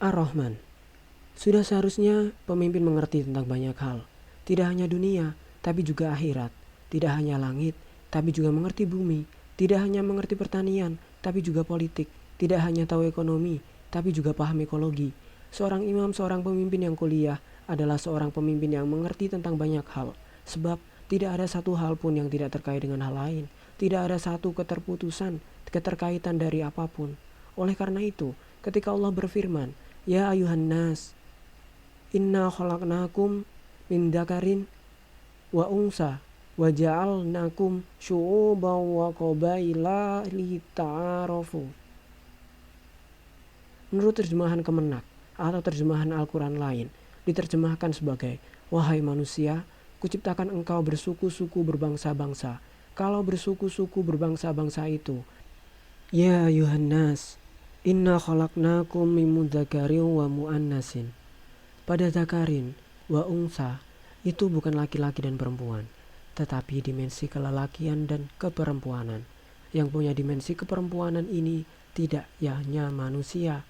Ar-Rahman. Sudah seharusnya pemimpin mengerti tentang banyak hal. Tidak hanya dunia, tapi juga akhirat. Tidak hanya langit, tapi juga mengerti bumi. Tidak hanya mengerti pertanian, tapi juga politik. Tidak hanya tahu ekonomi, tapi juga paham ekologi. Seorang imam, seorang pemimpin yang kuliah adalah seorang pemimpin yang mengerti tentang banyak hal. Sebab tidak ada satu hal pun yang tidak terkait dengan hal lain. Tidak ada satu keterkaitan dari apapun. Oleh karena itu, ketika Allah berfirman, Ya ayuhan nas, Inna khalaqnakum min dzakarin wa unsa wa ja'alnakum syu'uban wa qabaila lita'arafu. Menurut terjemahan Kemenak atau terjemahan Al-Quran lain, diterjemahkan sebagai, Wahai manusia, kuciptakan engkau bersuku-suku berbangsa-bangsa. Kalau bersuku-suku berbangsa-bangsa itu, Ya ayuhan nas, Inna khalaqnakum min dzakarin wa mu'annasin. Pada zakarin wa unsa itu bukan laki-laki dan perempuan, tetapi dimensi kelelakian dan keperempuanan. Yang punya dimensi keperempuanan ini tidak hanya manusia.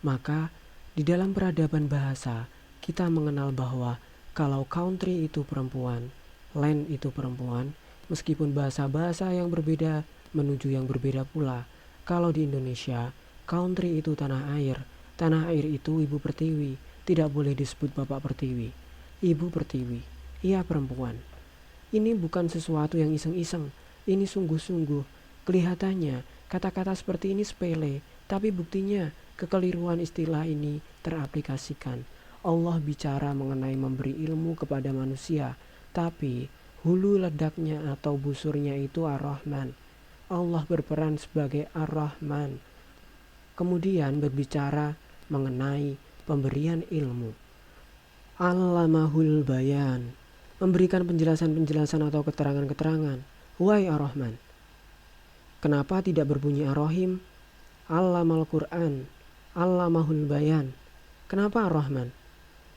Maka di dalam peradaban bahasa kita mengenal bahwa kalau country itu perempuan, land itu perempuan, meskipun bahasa-bahasa yang berbeda menuju yang berbeda pula. Kalau di Indonesia, country itu tanah air itu ibu pertiwi. Tidak boleh disebut bapak pertiwi, ibu pertiwi, ia perempuan. Ini bukan sesuatu yang iseng-iseng, ini sungguh-sungguh. Kelihatannya kata-kata seperti ini sepele, tapi buktinya kekeliruan istilah ini teraplikasikan. Allah bicara mengenai memberi ilmu kepada manusia, tapi hulu ledaknya atau busurnya itu Ar-Rahman. Allah berperan sebagai Ar-Rahman. Kemudian berbicara mengenai pemberian ilmu. Allamahul bayan, memberikan penjelasan-penjelasan atau keterangan-keterangan. Wahai Ar-Rahman. Kenapa tidak berbunyi Ar-Rahim? Allamal Quran, Allamahul bayan. Kenapa Ar-Rahman?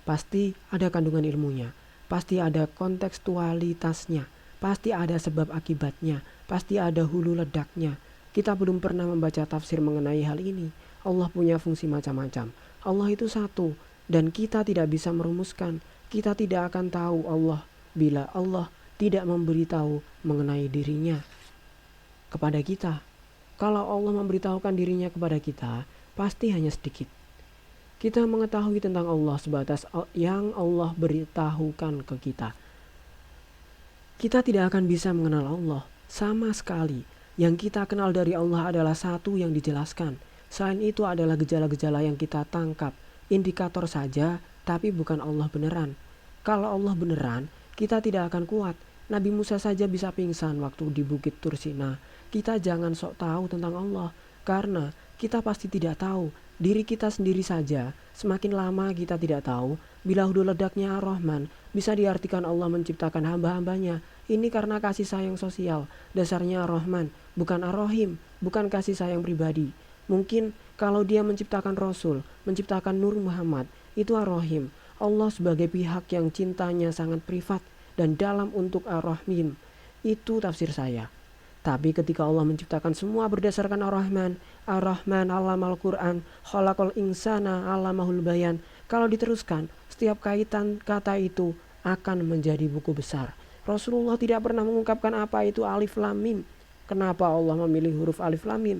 Pasti ada kandungan ilmunya, pasti ada kontekstualitasnya, pasti ada sebab akibatnya, pasti ada hulu ledaknya. Kita belum pernah membaca tafsir mengenai hal ini. Allah punya fungsi macam-macam. Allah itu satu, dan kita tidak bisa merumuskan. Kita tidak akan tahu Allah bila Allah tidak memberitahu mengenai dirinya kepada kita. Kalau Allah memberitahukan dirinya kepada kita, pasti hanya sedikit. Kita mengetahui tentang Allah sebatas yang Allah beritahukan ke kita. Kita tidak akan bisa mengenal Allah sama sekali. Yang kita kenal dari Allah adalah satu yang dijelaskan. Selain itu adalah gejala-gejala yang kita tangkap, indikator saja, tapi bukan Allah beneran. Kalau Allah beneran, kita tidak akan kuat. Nabi Musa saja bisa pingsan waktu di Bukit Tursina. Kita jangan sok tahu tentang Allah, karena kita pasti tidak tahu. Diri kita sendiri saja, semakin lama kita tidak tahu. Bila hulu ledaknya Ar-Rahman, bisa diartikan Allah menciptakan hamba-hambanya. Ini karena kasih sayang sosial. Dasarnya Ar-Rahman, bukan Ar-Rahim, bukan kasih sayang pribadi. Mungkin kalau dia menciptakan Rasul, menciptakan Nur Muhammad, itu Ar-Rahim. Allah sebagai pihak yang cintanya sangat privat dan dalam untuk Ar-Rahim. Itu tafsir saya. Tapi ketika Allah menciptakan semua berdasarkan Ar-Rahman, Ar-Rahman allamal Quran, khalaqal insana allamahul bayan. Kalau diteruskan, setiap kaitan kata itu akan menjadi buku besar. Rasulullah tidak pernah mengungkapkan apa itu alif lam mim. Kenapa Allah memilih huruf alif lam mim?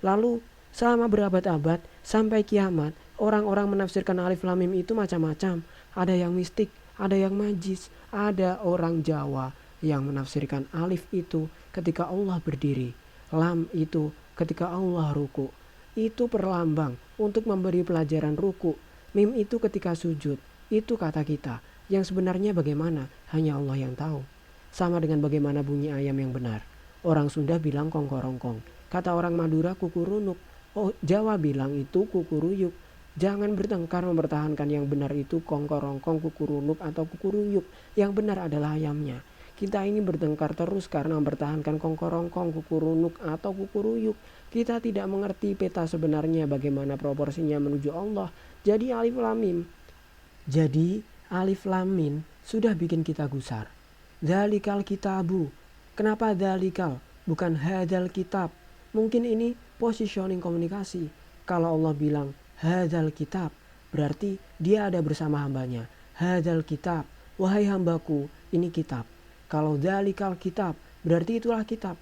Lalu selama berabad-abad sampai kiamat, orang-orang menafsirkan alif lam mim itu macam-macam. Ada yang mistik, ada yang magis, ada orang Jawa yang menafsirkan alif itu ketika Allah berdiri, lam itu ketika Allah ruku. Itu perlambang untuk memberi pelajaran ruku. Mim itu ketika sujud. Itu kata kita. Yang sebenarnya bagaimana? Hanya Allah yang tahu. Sama dengan bagaimana bunyi ayam yang benar. Orang Sunda bilang kongkorongkong. Kata orang Madura kukurunuk. Oh, Jawa bilang itu kukuruyuk. Jangan bertengkar mempertahankan yang benar itu kongkorongkong, kukurunuk atau kukuruyuk. Yang benar adalah ayamnya. Kita ini bertengkar terus karena mempertahankan kongkorongkong, kukurunuk atau kukuruyuk. Kita tidak mengerti peta sebenarnya bagaimana proporsinya menuju Allah. Jadi alif lam mim sudah bikin kita gusar. Dzalikal kitabu. Kenapa dzalikal? Bukan hadzal kitab. Mungkin ini positioning komunikasi. Kalau Allah bilang hadzal kitab, berarti dia ada bersama hambanya. Hadzal kitab, wahai hambaku, ini kitab. Kalau dzalikal kitab, berarti itulah kitab.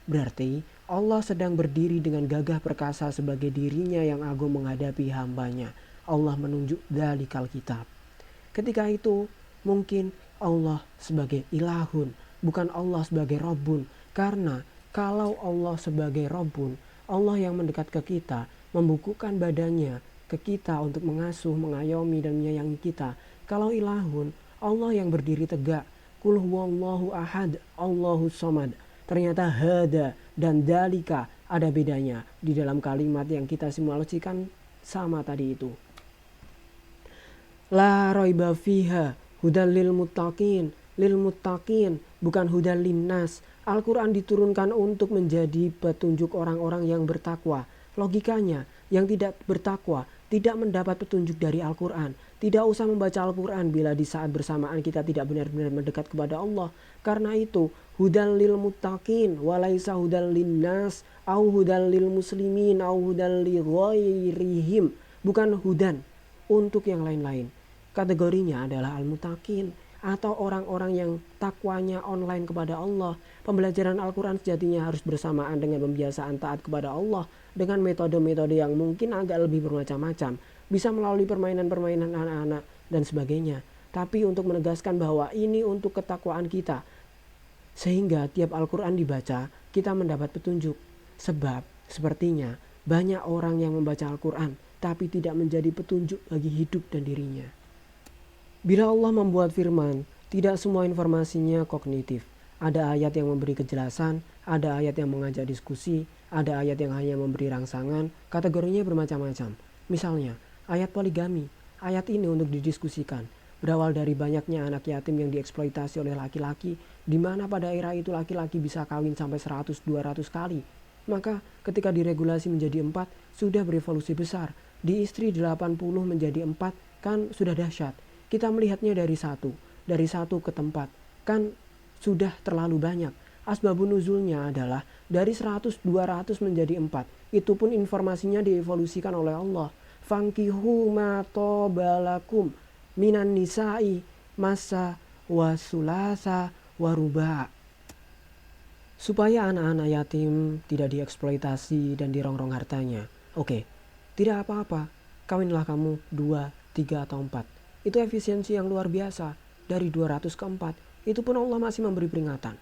Berarti Allah sedang berdiri dengan gagah perkasa sebagai dirinya yang agung menghadapi hambanya. Allah menunjuk dzalikal kitab. Ketika itu mungkin Allah sebagai ilahun, bukan Allah sebagai Rabbun. Karena kalau Allah sebagai Rabbun, Allah yang mendekat ke kita, membukukan badannya ke kita untuk mengasuh, mengayomi dan menyayangi kita. Kalau ilahun, Allah yang berdiri tegak. Qul huwallahu ahad, Allahus samad. Ternyata hada dan dalika ada bedanya di dalam kalimat yang kita simulasikan sama tadi itu. La raiba fiha hudal lil muttaqin, bukan hudal linnas. Al-Quran diturunkan untuk menjadi petunjuk orang-orang yang bertakwa. Logikanya, yang tidak bertakwa tidak mendapat petunjuk dari Al-Quran. Tidak usah membaca Al-Quran bila di saat bersamaan kita tidak benar-benar mendekat kepada Allah. Karena itu, hudal lil muttaqin walaisa hudal linnas au hudal lil muslimin au hudal li ghairihim. Bukan hudan untuk yang lain-lain. Kategorinya adalah al-muttaqin atau orang-orang yang takwanya online kepada Allah. Pembelajaran Al-Quran sejatinya harus bersamaan dengan pembiasaan taat kepada Allah dengan metode-metode yang mungkin agak lebih bermacam-macam. Bisa melalui permainan-permainan anak-anak dan sebagainya. Tapi untuk menegaskan bahwa ini untuk ketakwaan kita. Sehingga tiap Al-Quran dibaca, kita mendapat petunjuk. Sebab sepertinya banyak orang yang membaca Al-Quran tapi tidak menjadi petunjuk bagi hidup dan dirinya. Bila Allah membuat firman, tidak semua informasinya kognitif. Ada ayat yang memberi kejelasan, ada ayat yang mengajak diskusi, ada ayat yang hanya memberi rangsangan, kategorinya bermacam-macam. Misalnya, ayat poligami. Ayat ini untuk didiskusikan. Berawal dari banyaknya anak yatim yang dieksploitasi oleh laki-laki, di mana pada era itu laki-laki bisa kawin sampai 100-200 kali. Maka ketika diregulasi menjadi 4, sudah berevolusi besar. Di istri 80 menjadi 4, kan sudah dahsyat. Kita melihatnya dari satu ke tempat, kan sudah terlalu banyak. Asbabun nuzulnya adalah dari 100-200 menjadi 4. Itu pun informasinya dievolusikan oleh Allah. Fankihu ma tobalakum minan nisa'i masa wasulasa waruba. Supaya anak-anak yatim tidak dieksploitasi dan dirongrong hartanya. Oke, tidak apa-apa, kawinlah kamu 2, 3 atau 4. Itu efisiensi yang luar biasa. Dari 200 ke 4, itu pun Allah masih memberi peringatan.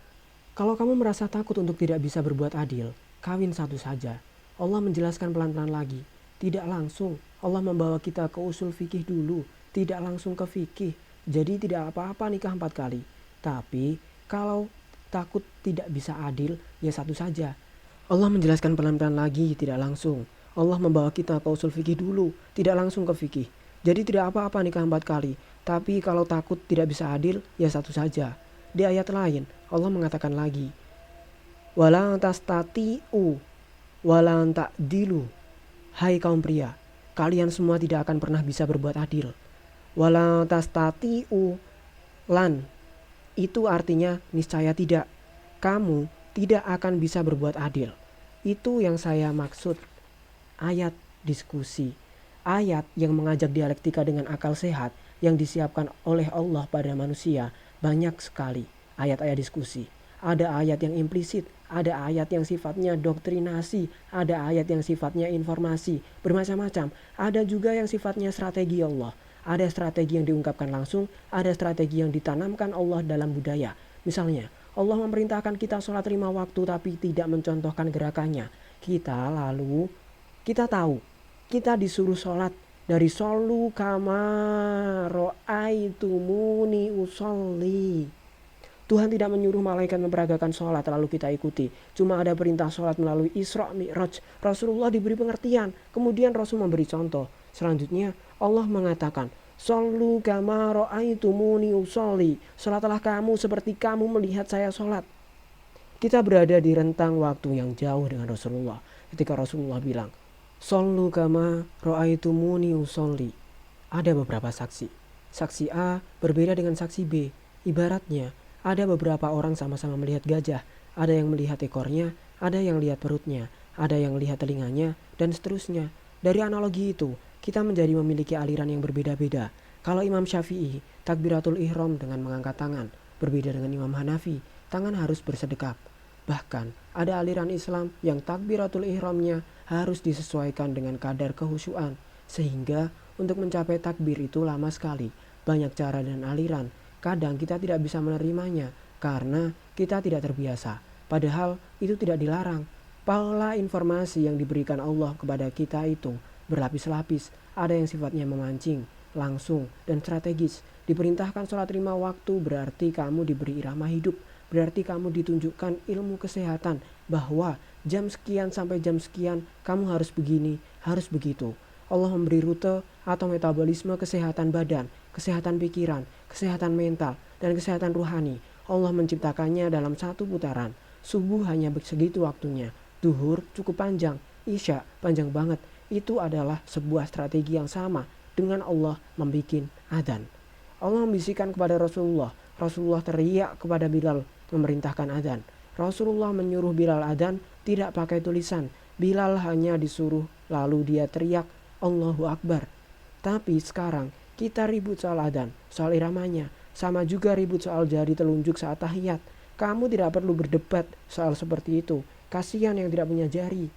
Kalau kamu merasa takut untuk tidak bisa berbuat adil, kawin satu saja. Allah menjelaskan pelan-pelan lagi. Tidak langsung, Allah membawa kita ke usul fikih dulu. Tidak langsung ke fikih. Jadi tidak apa-apa nikah 4 kali. Tapi kalau takut tidak bisa adil, ya satu saja. Allah menjelaskan pelan-pelan lagi, tidak langsung. Allah membawa kita ke usul fikih dulu, tidak langsung ke fikih. Jadi tidak apa-apa nikah 4 kali. Tapi kalau takut tidak bisa adil, ya satu saja. Di ayat lain, Allah mengatakan lagi, Wala tastati'u wala ta'dilu. Hai kaum pria, kalian semua tidak akan pernah bisa berbuat adil. Wala tastati'u lan. Itu artinya niscaya tidak. Kamu tidak akan bisa berbuat adil. Itu yang saya maksud. Ayat diskusi. Ayat yang mengajak dialektika dengan akal sehat yang disiapkan oleh Allah pada manusia banyak sekali. Ayat-ayat diskusi. Ada ayat yang implisit, ada ayat yang sifatnya doktrinasi, ada ayat yang sifatnya informasi, bermacam-macam. Ada juga yang sifatnya strategi Allah. Ada strategi yang diungkapkan langsung, ada strategi yang ditanamkan Allah dalam budaya. Misalnya, Allah memerintahkan kita sholat 5 waktu tapi tidak mencontohkan gerakannya. Kita tahu, kita disuruh sholat dari solu kama ro'aitumuni usolli. Tuhan tidak menyuruh malaikat memperagakan sholat lalu kita ikuti. Cuma ada perintah sholat melalui Isra Mi'raj. Rasulullah diberi pengertian. Kemudian Rasul memberi contoh. Selanjutnya Allah mengatakan, Solu kama ro'aitumuni usolli. Sholatlah kamu seperti kamu melihat saya sholat. Kita berada di rentang waktu yang jauh dengan Rasulullah. Ketika Rasulullah bilang, Solu kama ro'aitumuni usolli. Ada beberapa saksi. Saksi A berbeda dengan saksi B. Ibaratnya, ada beberapa orang sama-sama melihat gajah. Ada yang melihat ekornya, ada yang lihat perutnya, ada yang lihat telinganya, dan seterusnya. Dari analogi itu, kita menjadi memiliki aliran yang berbeda-beda. Kalau Imam Syafi'i, takbiratul ihram dengan mengangkat tangan, berbeda dengan Imam Hanafi, tangan harus bersedekap. Bahkan, ada aliran Islam yang takbiratul ihramnya harus disesuaikan dengan kadar kehusyuan, sehingga untuk mencapai takbir itu lama sekali. Banyak cara dan aliran, kadang kita tidak bisa menerimanya karena kita tidak terbiasa. Padahal itu tidak dilarang. Pola informasi yang diberikan Allah kepada kita itu berlapis-lapis, ada yang sifatnya memancing, langsung, dan strategis. Diperintahkan sholat 5 waktu berarti kamu diberi irama hidup, berarti kamu ditunjukkan ilmu kesehatan bahwa jam sekian sampai jam sekian kamu harus begini, harus begitu. Allah memberi rute atau metabolisme kesehatan badan, kesehatan pikiran, kesehatan mental, dan kesehatan ruhani. Allah menciptakannya dalam satu putaran. Subuh hanya segitu waktunya, duhur cukup panjang, isya panjang banget. Itu adalah sebuah strategi yang sama dengan Allah membikin adzan. Allah membisikkan kepada Rasulullah. Rasulullah teriak kepada Bilal memerintahkan adzan. Rasulullah menyuruh Bilal adzan tidak pakai tulisan. Bilal hanya disuruh lalu dia teriak Allahu Akbar. Tapi sekarang kita ribut soal adzan, soal iramanya. Sama juga ribut soal jari telunjuk saat tahiyat. Kamu tidak perlu berdebat soal seperti itu. Kasihan yang tidak punya jari.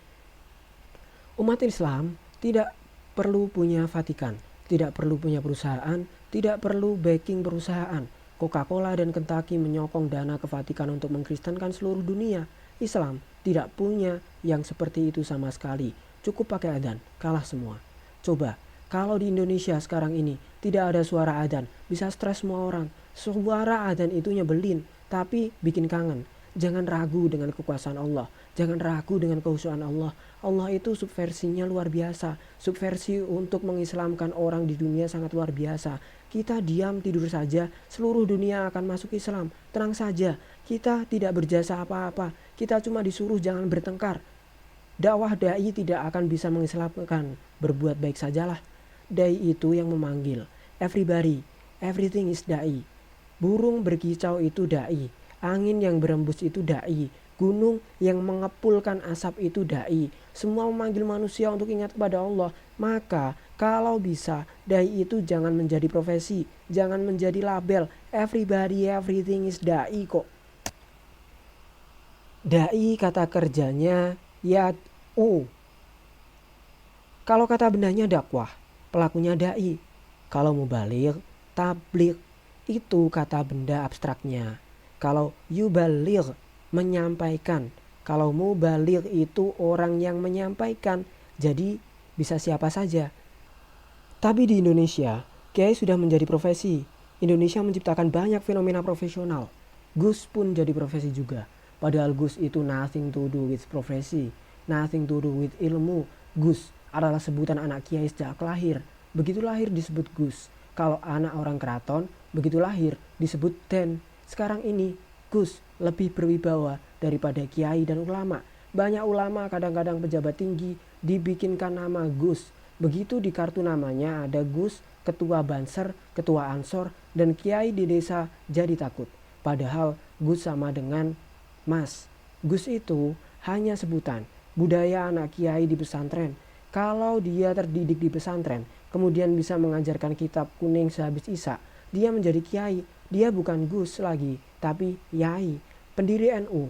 Umat Islam tidak perlu punya Vatikan, tidak perlu punya perusahaan, tidak perlu backing perusahaan. Coca-Cola dan Kentucky menyokong dana ke Vatikan untuk mengkristenkan seluruh dunia. Islam tidak punya yang seperti itu sama sekali. Cukup pakai adzan, kalah semua. Coba, kalau di Indonesia sekarang ini tidak ada suara adzan, bisa stres semua orang. Suara adzan itu nyebelin, tapi bikin kangen. Jangan ragu dengan kekuasaan Allah. Jangan ragu dengan kehusuan Allah. Allah itu subversinya luar biasa. Subversi untuk mengislamkan orang di dunia sangat luar biasa. Kita diam tidur saja, seluruh dunia akan masuk Islam. Tenang saja, kita tidak berjasa apa-apa. Kita cuma disuruh jangan bertengkar. Dakwah dai tidak akan bisa mengislamkan. Berbuat baik sajalah. Dai itu yang memanggil. Everybody, everything is dai. Burung berkicau itu dai. Angin yang berembus itu dai. Gunung yang mengepulkan asap itu dai. Semua memanggil manusia untuk ingat kepada Allah. Maka kalau bisa dai itu jangan menjadi profesi, jangan menjadi label. Everybody, everything is dai kok. Dai kata kerjanya yad'u. Kalau kata bendanya dakwah, pelakunya dai. Kalau mubaligh, tabligh. Itu kata benda abstraknya. Kalau yubaligh, menyampaikan. Kalau mubaligh itu orang yang menyampaikan. Jadi bisa siapa saja. Tapi di Indonesia, kiai sudah menjadi profesi. Indonesia menciptakan banyak fenomena profesional. Gus pun jadi profesi juga. Padahal Gus itu nothing to do with profesi, nothing to do with ilmu. Gus adalah sebutan anak kiai sejak lahir. Begitu lahir disebut Gus. Kalau anak orang keraton, begitu lahir disebut Den. Sekarang ini Gus lebih berwibawa daripada kiai dan ulama. Banyak ulama kadang-kadang pejabat tinggi dibikinkan nama Gus. Begitu di kartu namanya ada Gus, ketua Banser, ketua Ansor, dan kiai di desa jadi takut. Padahal Gus sama dengan Mas. Gus itu hanya sebutan. Budaya anak kiai di pesantren. Kalau dia terdidik di pesantren, kemudian bisa mengajarkan kitab kuning sehabis isya, dia menjadi kiai. Dia bukan Gus lagi, tapi Yai. Pendiri NU,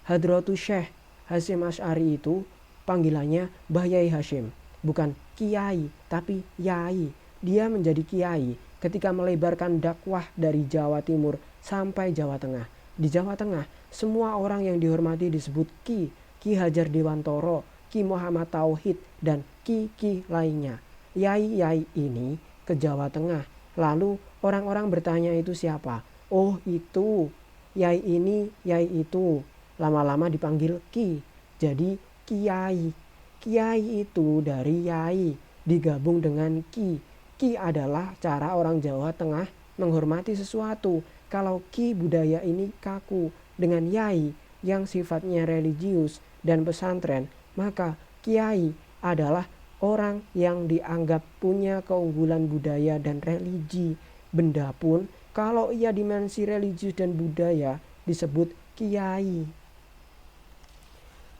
Hadratus Syekh Hasyim Asy'ari itu panggilannya Mbah Yai Hasyim. Bukan Kiai, tapi Yai. Dia menjadi Kiai ketika melebarkan dakwah dari Jawa Timur sampai Jawa Tengah. Di Jawa Tengah, semua orang yang dihormati disebut Ki. Ki Hajar Dewantoro, Ki Muhammad Tauhid, dan Ki lainnya. Yai-yai ini ke Jawa Tengah. Lalu orang-orang bertanya itu siapa? Oh itu, Yai ini, Yai itu. Lama-lama dipanggil Ki. Jadi Kiai. Kiai itu dari Yai digabung dengan Ki. Ki adalah cara orang Jawa Tengah menghormati sesuatu. Kalau Ki budaya ini kaku. Dengan Yai yang sifatnya religius dan pesantren, maka Kiai adalah orang yang dianggap punya keunggulan budaya dan religi. Benda pun kalau ia dimensi religius dan budaya disebut kiai.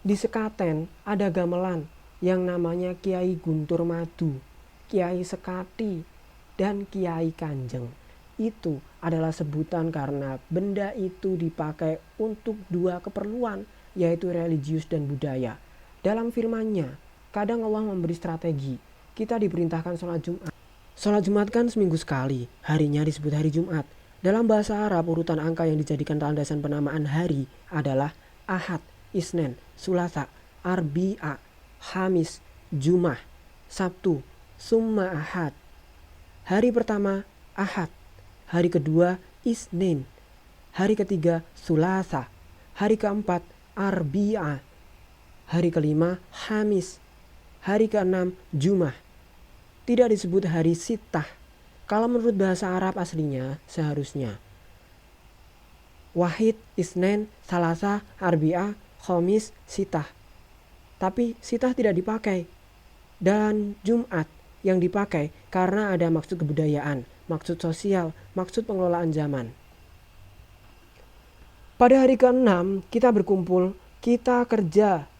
Di Sekaten ada gamelan yang namanya Kiai Guntur Madu. Kiai Sekati, dan Kiai Kanjeng. Itu adalah sebutan karena benda itu dipakai untuk dua keperluan, yaitu religius dan budaya. Dalam firman-Nya, kadang Allah memberi strategi. Kita diperintahkan sholat Jumat. Sholat Jumat kan seminggu sekali, harinya disebut hari Jumat. Dalam bahasa Arab, urutan angka yang dijadikan landasan penamaan hari adalah Ahad, Isnin, Sulasa, Arbi'a, Hamis, Jumah, Sabtu, Summa Ahad. Hari pertama Ahad, hari kedua Isnin, hari ketiga Sulasa, hari keempat Arbi'a, hari kelima Hamis, hari keenam Jumah. Tidak disebut hari Sittah. Kalau menurut bahasa Arab aslinya seharusnya Wahid, Isnin, Salasa, Arbi'a, Khamis, Sittah. Tapi Sittah tidak dipakai. Dan Jumat yang dipakai karena ada maksud kebudayaan, maksud sosial, maksud pengelolaan zaman. Pada hari ke-6 kita berkumpul, kita kerja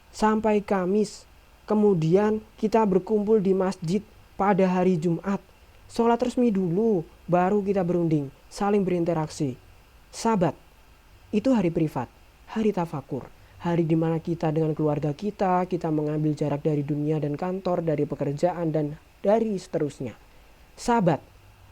sampai Kamis. Kemudian kita berkumpul di masjid pada hari Jumat. Sholat resmi dulu, baru kita berunding, saling berinteraksi. Sabat, itu hari privat, hari tafakur. Hari di mana kita dengan keluarga kita mengambil jarak dari dunia dan kantor, dari pekerjaan dan dari seterusnya. Sabat,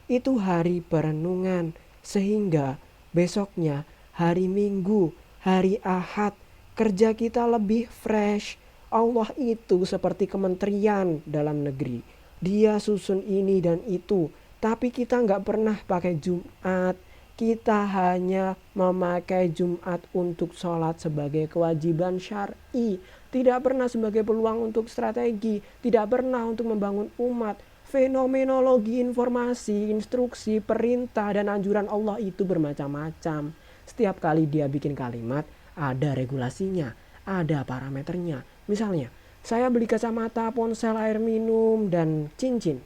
itu hari perenungan, sehingga besoknya hari Minggu, hari Ahad, kerja kita lebih fresh. Allah itu seperti kementerian dalam negeri. Dia susun ini dan itu. Tapi kita nggak pernah pakai Jumat. Kita hanya memakai Jumat untuk sholat sebagai kewajiban syar'i. Tidak pernah sebagai peluang untuk strategi. Tidak pernah untuk membangun umat. Fenomenologi informasi, instruksi, perintah, dan anjuran Allah itu bermacam-macam. Setiap kali dia bikin kalimat, ada regulasinya, ada parameternya. Misalnya, saya beli kacamata, ponsel, air minum, dan cincin.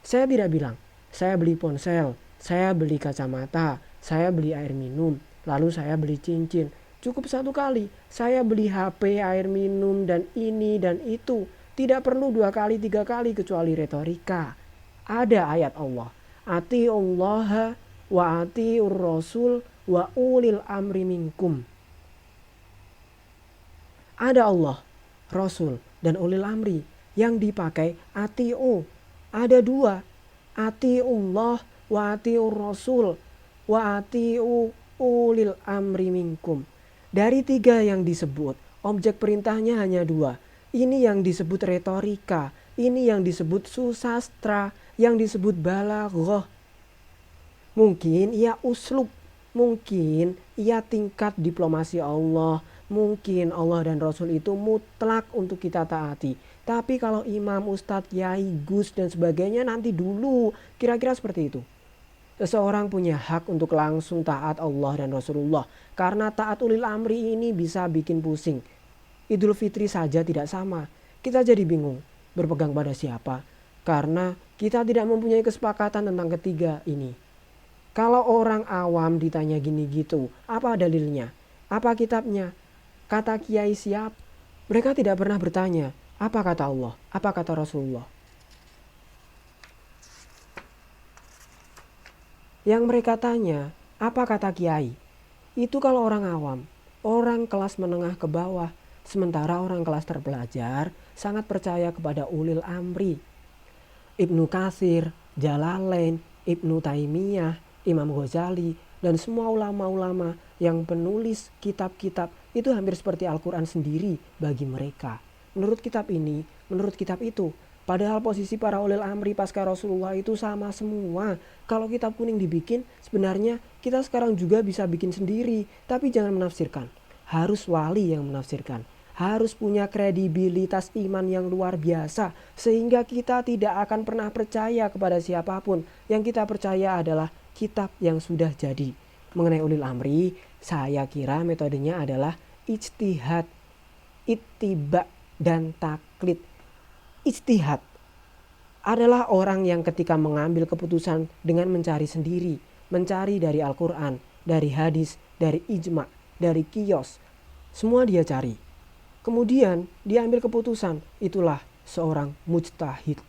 Saya tidak bilang, saya beli ponsel, saya beli kacamata, saya beli air minum, lalu saya beli cincin. Cukup satu kali, saya beli HP, air minum, dan ini dan itu. Tidak perlu 2 kali, 3 kali kecuali retorika. Ada ayat Allah. Atiullaha wa atiur rasul wa ulil amri minkum. Ada Allah, Rasul, dan ulil amri. Yang dipakai atiu. Ada 2. Atiullah wa atiur rasul wa atiu ulil amri minkum. Dari 3 yang disebut, objek perintahnya hanya 2. Ini yang disebut retorika. Ini yang disebut susastra. Yang disebut balaghah. Mungkin ia uslub. Mungkin ia tingkat diplomasi Allah. Mungkin Allah dan Rasul itu mutlak untuk kita taati. Tapi kalau imam, ustadz, kiai, gus dan sebagainya nanti dulu. Kira-kira seperti itu. Seseorang punya hak untuk langsung taat Allah dan Rasulullah. Karena taat ulil amri ini bisa bikin pusing. Idul Fitri saja tidak sama. Kita jadi bingung berpegang pada siapa. Karena kita tidak mempunyai kesepakatan tentang ketiga ini. Kalau orang awam ditanya gini gitu, apa dalilnya? Apa kitabnya? Kata kiai siap? Mereka tidak pernah bertanya, apa kata Allah? Apa kata Rasulullah? Yang mereka tanya, apa kata kiai? Itu kalau orang awam, orang kelas menengah ke bawah. Sementara orang kelas terpelajar sangat percaya kepada ulil amri. Ibnu Katsir, Jalalain, Ibnu Taimiyah, Imam Ghazali, dan semua ulama-ulama yang penulis kitab-kitab itu hampir seperti Al-Quran sendiri bagi mereka. Menurut kitab ini, menurut kitab itu. Padahal posisi para ulil amri pasca Rasulullah itu sama semua. Kalau kitab kuning dibikin, sebenarnya kita sekarang juga bisa bikin sendiri. Tapi jangan menafsirkan. Harus wali yang menafsirkan. Harus punya kredibilitas iman yang luar biasa. Sehingga kita tidak akan pernah percaya kepada siapapun. Yang kita percaya adalah kitab yang sudah jadi. Mengenai ulil amri, saya kira metodenya adalah ijtihad, ittiba, dan taklid. Ijtihad adalah orang yang ketika mengambil keputusan dengan mencari sendiri. Mencari dari Al-Quran, dari hadis, dari ijma', dari qiyas. Semua dia cari. Kemudian dia ambil keputusan. Itulah seorang mujtahid.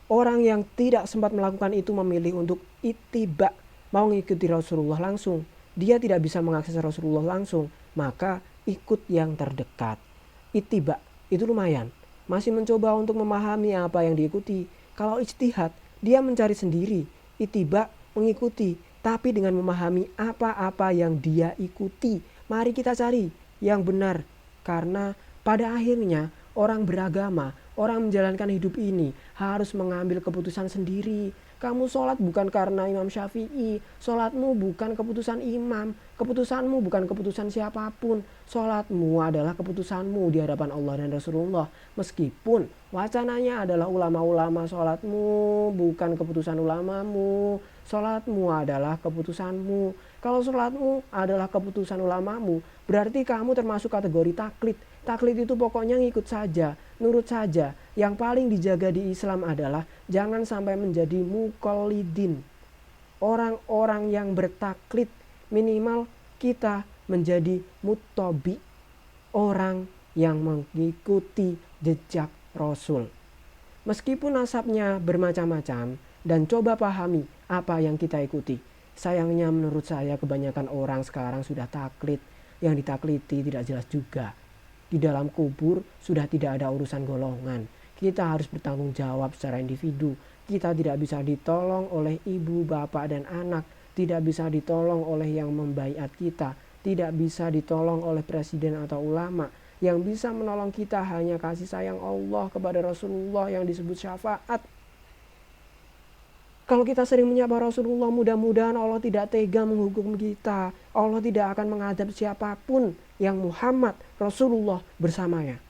Orang yang tidak sempat melakukan itu memilih untuk ittiba, mau mengikuti Rasulullah langsung. Dia tidak bisa mengakses Rasulullah langsung, maka ikut yang terdekat. Ittiba itu lumayan, masih mencoba untuk memahami apa yang diikuti. Kalau ijtihad, dia mencari sendiri. Ittiba mengikuti, tapi dengan memahami apa-apa yang dia ikuti. Mari kita cari yang benar, karena pada akhirnya orang beragama, orang menjalankan hidup ini harus mengambil keputusan sendiri. Kamu sholat bukan karena Imam Syafi'i, sholatmu bukan keputusan imam, keputusanmu bukan keputusan siapapun, sholatmu adalah keputusanmu di hadapan Allah dan Rasulullah. Meskipun wacananya adalah ulama-ulama, sholatmu bukan keputusan ulamamu, sholatmu adalah keputusanmu. Kalau sholatmu adalah keputusan ulamamu, berarti kamu termasuk kategori taklid. Taklid itu pokoknya ngikut saja, nurut saja. Yang paling dijaga di Islam adalah jangan sampai menjadi muqallidin. Orang-orang yang bertaklid, minimal kita menjadi muttabi. Orang yang mengikuti jejak Rasul. Meskipun nasabnya bermacam-macam dan coba pahami apa yang kita ikuti. Sayangnya menurut saya kebanyakan orang sekarang sudah taklid. Yang ditakliti tidak jelas juga. Di dalam kubur sudah tidak ada urusan golongan. Kita harus bertanggung jawab secara individu. Kita tidak bisa ditolong oleh ibu, bapak, dan anak. Tidak bisa ditolong oleh yang membaiat kita. Tidak bisa ditolong oleh presiden atau ulama. Yang bisa menolong kita hanya kasih sayang Allah kepada Rasulullah yang disebut syafaat. Kalau kita sering menyapa Rasulullah, mudah-mudahan Allah tidak tega menghukum kita. Allah tidak akan mengadab siapapun yang Muhammad Rasulullah bersamanya.